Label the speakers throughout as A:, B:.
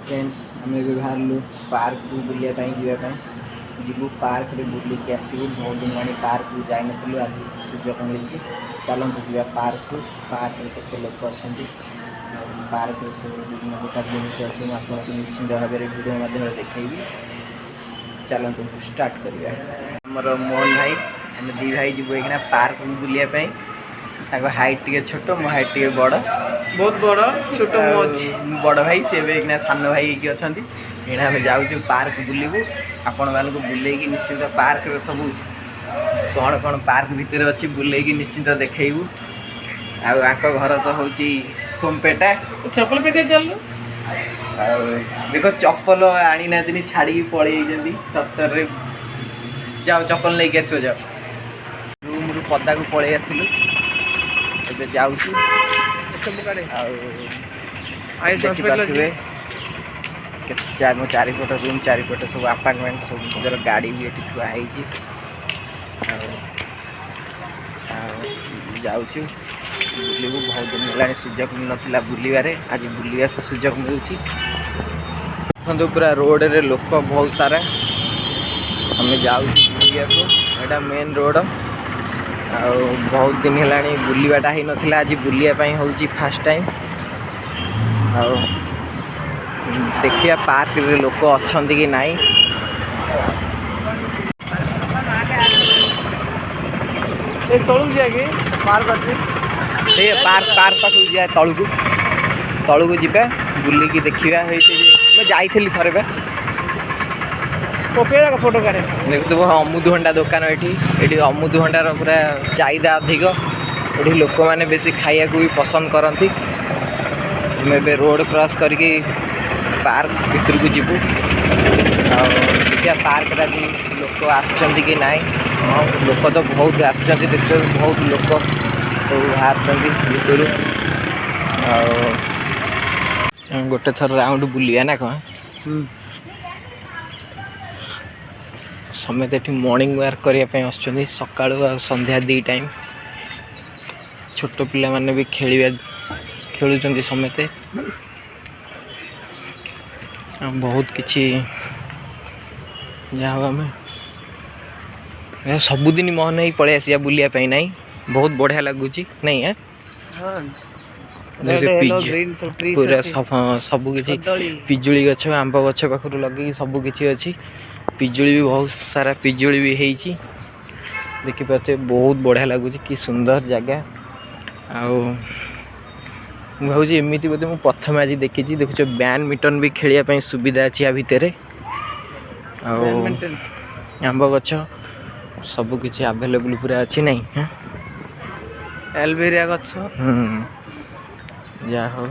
A: friends आम ए बाहर park को बुलाया जीवु पार्क रे बुलिक आसबू बहुत दिन आनी पार्क को जाइन आज सुजोग मिली चलते जा पार्क के लोक अच्छा पार्क सब विभिन्न प्रकार जिन अच्छी आपको निश्चिंत भाव में भिडियो माध्यम देखी चलते स्टार्ट करवा आमर मोहन भाई आम दी भाई जीव एक पार्क को बुलायापी हाइट टे छोट मो हाइट टे बड़
B: बहुत बड़ छोट
A: बड़ भाई सी एक सान भाई अच्छा एना आम जाऊँ पार्क बुलू आपण मानक बुलेकी निश्चिंत पार्क सब कौन कौन पार्क भितर अच्छी बुलेकी निश्चिंत देखू आक घर तो हूँ सोमपेटा
B: चप्पल पे चल
A: देख चप्पल आनी ना छाड़ी पलि तरतर जाओ चप्पल लेके आसो जाओ रूम रू पदा को पलि आसिलु ए जाऊँ मो चारिपट रूम चारिपट सब आपार्टमेंट सब निजर गाड़ी भी ये थुआई जाऊँ बुलू बहुत दिन है सुजोग मिल ना बुलबारे आज बुलवा सुजोग मिलूँ देखो पूरा रोड रे लोक बहुत सारा आम जाऊँ बुलिया यहाँ मेन रोड बहुत दिन है बुलवाटा ही नाला आज बुलायापी हूँ फास्ट टाइम देखिए पार्क रे लोक अच्छा कि नाई
B: तलू जाए पार्क
A: पार्क पार्क पाख जाए तलू को जा बुलिकी देखा मैं जाइली थरे
B: फोटो काढ़े
A: देखो अमृतभंडा दुकान ये अमृतभंडार पूरा चाहिदा अधिक ये लोक मैंने बेसी खाया भी पसंद करती मैं रोड क्रॉस करके पार्क भीतर को जीवु देखिए पार्क आज लोक आसचंती कि नाई हाँ लोक तो बहुत आसचंती देखते बहुत लोक सब बाहर भीतर गोटे थर राउंड बुलिया ना कौन समेत ये मॉर्निंग वाक करने आसुँच सकाळु संध्या दी टाइम छोट पिला माने भी खेलुंट समेत बहुत किसी जहाँ आम सबुदिन मोहन ही पलि आसिया बुलायापी ना बहुत बढ़िया लगुच नहीं है पूरा सब किसी पिजुली गछ आंब गछ पाखु लगे सब किसी अच्छी पिजुली भी बहुत सारा पिजुली भी है देखिपे बहुत बढ़िया लगुच कि सुंदर जगह भाई एमती बोधे मुझे प्रथम आज देखी देखुच बैडमिंटन भी खेलने सुविधा अच्छी या भितर आंब गछ सब किसी आवेलेबल पूरा अच्छी नहीं
B: एलवेरिया गछ
A: जा हो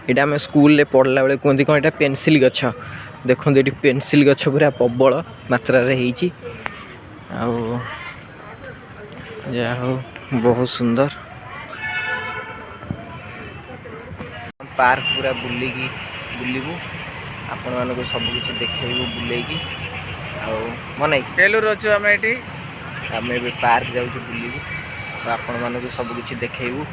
A: यहाँ आम स्कूल पढ़ला बेले कहते कौन यहाँ पेनसिल गछ देखो ये पेनसिल गछ पूरा प्रबल मात्रा जा हो बहुत सुंदर पार्क पूरा बुलिकी बुलू आपण मानक सब किसी देखू बुलेकी मन
B: केलूर अच्छे आम ये
A: आम ए पार्क जाऊँ बुलू आपण मानक सब किसी देखू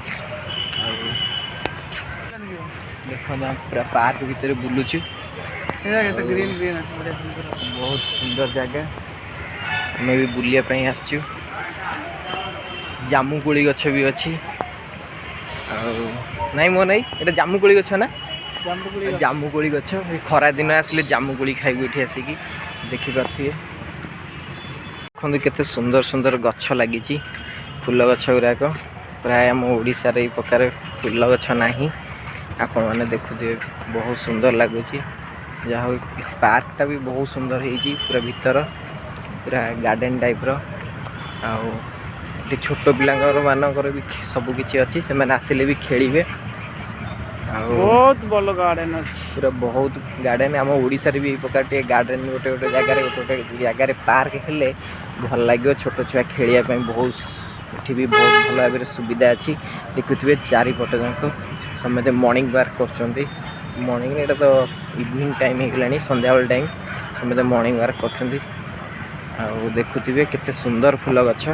A: देखो पूरा पार्क भितर बुलुचु
B: ग्रीन ग्रीन
A: बहुत सुंदर जगह आम भी बुलायापी आसचु जामुकोली गछ भी अच्छी नाई मो नाई ये जामुकोली गछ ना जामुकोली गछ खरा दिन आसिले जामुकोली खाइबू ये आसिकी देखिपे देखते केते सुंदर सुंदर गछ लगी फूल गछ गुराक प्राय आम ओडिशा रे प्रकार फूल गछ नाही आपण मैंने देखुए बहुत सुंदर लगुच जहाँ पार्कटा भी बहुत सुंदर है पूरा भीतर पूरा गार्डन टाइप ये छोट पिला मानकर भी सब किसी अच्छी से मैंने आसिले भी खेलिए
B: बहुत बड़ गार्डन अच्छी
A: पूरा बहुत गार्डन आम ओडिशा रे भी ये प्रकार गार्डन गोटे गोटे जगार गोटे गोटे जगार पार्क खेले भल लगे छोट छुआ खेलने बहुत ये भी बहुत भल भाव सुविधा अच्छी देखुए चारिपट जाक समझे मॉर्निंग वाक कर मॉर्निंग ये तो इवनिंग टाइम होगा संध्या टाइम समझे मॉर्निंग वाक कर देखुए केते सुंदर फूल गछ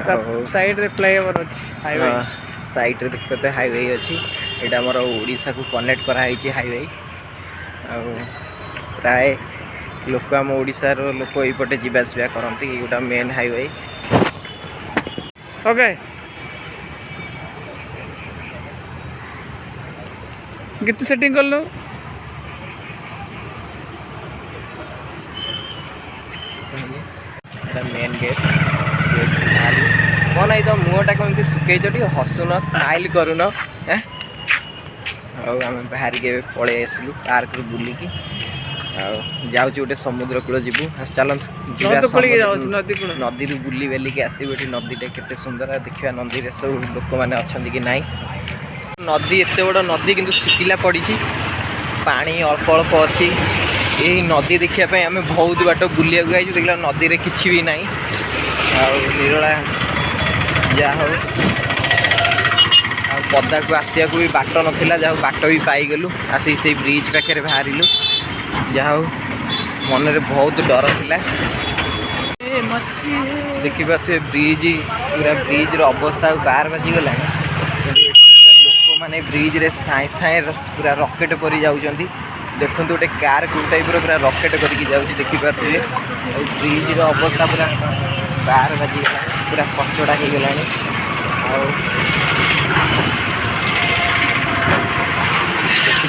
B: साइड रे फ्लाईओवर अछि हाईवे
A: साइड रे देखते हाईवे अछि एटा हमर ओडिशा को कनेक्ट करा है हाईवे प्राय लोक आम ओडिशार लोक एपटे जावासया करती गोटा मेन हाईवे
B: ओके गीत सेटिंग कर लो
A: मेन गेट कौन आई तो मुहटा कमी सुखे हसुन स्माइल करुन आम बाहर के पलि आसलु पार्क बुलिकी जाऊँ गोटे समुद्र कूल जीवु चलत नदी बुली बेलिकी आसबू ये नदीटा केते सुंदर देखा नदी सब लोक मैंने अच्छा कि ना नदी एत बड़ नदी किंतु शुखिला पड़ी पानी अल्प अल्प अच्छी यही नदी देखापी आम बहुत बाट बुलिया गई देखला नदी में किसी भी ना निरला जहा हो पदा को आसिया को भी बाट नाला जहाँ बाट भी पाईगलु आसिक से ब्रिज पाखे बाहरिलु जहा मन में बहुत डर था देखिपे ब्रिज पूरा ब्रिज अवस्था बाहर बाजिगला लोक मैंने ब्रिज रे साए साए पूरा रकेट पर जाऊँ देखो गोटे कार को टाइप पूरा रकेट करके जाऊँगी देखिपे ब्रिज अवस्था पूरा बाहर बाजिगला पूरा कचड़ा हो गला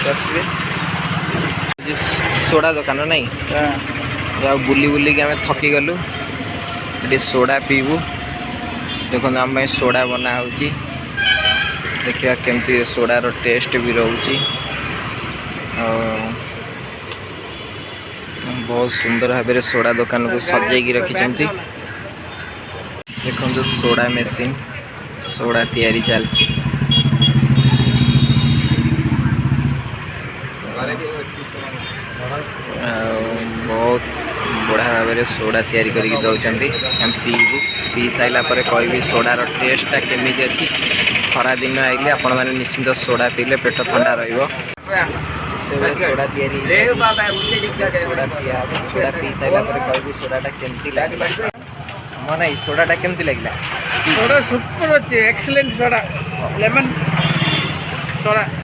A: देखिपे सोडा दुकान नहीं जाओ बुली बुलिक आम थकी गलु ये सोडा पीबू देखो आम सोडा बना हो देखा केमती सोडार टेस्ट भी रोचे बहुत सुंदर भाव में सोडा दुकान को सजाई रखिंट देखो सोडा मेसीन सोडा तैयारी चलती बहुत बढ़िया भाव में सोडा तैयारी करके दौरान पीबू पी सारा कह सोडार टेस्टा केमी अच्छी खरा दिन आइले आपण मैंने निश्चिंत सोडा पीले पेट ठंडा सोडा तैयारी सोडा पिया सोडा पी सारा कह सोडाटा केमती लगे मन सोडाटा केमती लगे
B: सोडा सुपर अच्छे एक्सीलेंट सोडा लेमन सोडा